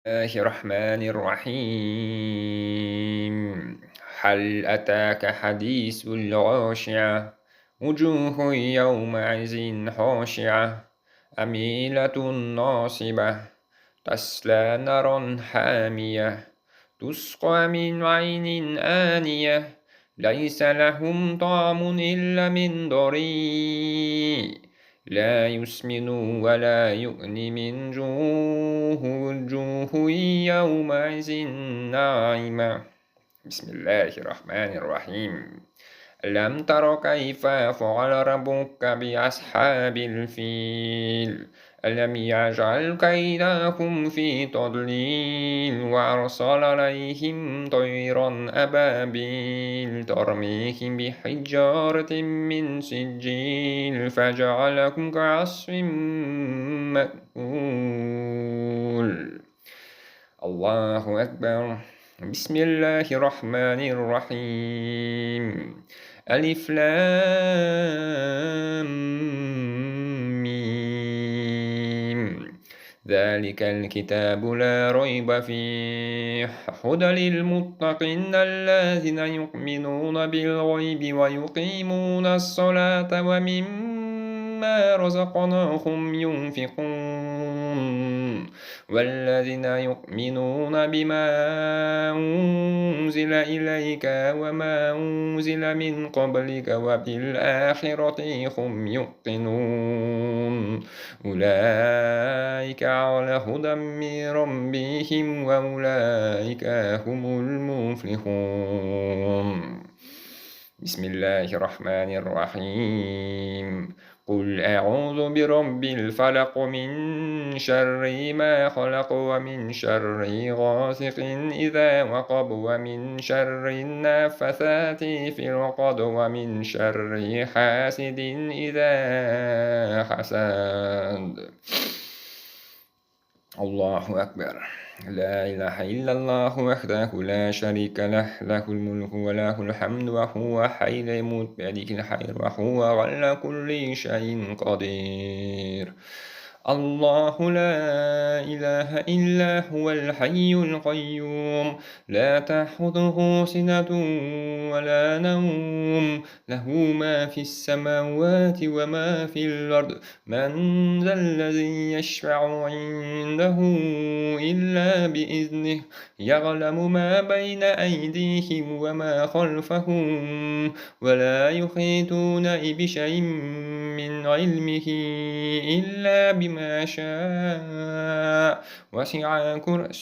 الله الرحمن الرحيم. هل أتاك حديث الغاشية؟ وجوه يومئذ خاشعة عميلة ناصبة تصلى نارا حامية تسقى من عين آنية ليس لهم طعم إلا من ضريع لا يسمن ولا يغني من جوه وجوه يومئذ ناعمة. بسم الله الرحمن الرحيم. ألم تر كيف فعل ربك بأصحاب الفيل؟ ألم يجعل كيدهم في تضليل وأرسل عليهم طيرا أبابيل ترميهم بحجارة من سجيل فجعلهم كعصف مأكول. الله أكبر. بسم الله الرحمن الرحيم. ألف لام ميم. ذلك الكتاب لا ريب فيه هدى للمتقين الذين يؤمنون بالغيب ويقيمون الصلاة ومما رزقناهم ينفقون والذين يؤمنون بما أنزل إليك وما أنزل من قبلك وبالآخرة هم يوقنون أولئك على هدى من ربهم وأولئك هم المفلحون. بسم الله الرحمن الرحيم. قل أعوذ برب الفلق من شر ما خلق ومن شر غاسق إذا وقب ومن شر النفثات في العقد ومن شر حاسد إذا حسد. الله أكبر. لا إله إلا الله وحده لا شريك له له الملك وله الحمد وهو حي لا يموت بيده الخير وهو على كل شيء قدير. الله لا إله إلا هو الحي القيوم لا تأخذه سنة ولا نوم له ما في السماوات وما في الأرض من ذا الذي يشفع عنده إلا بإذنه يعلم ما بين أيديهم وما خلفهم ولا يحيطون بشيء من علمه إلا بما شاء وسع كرسيه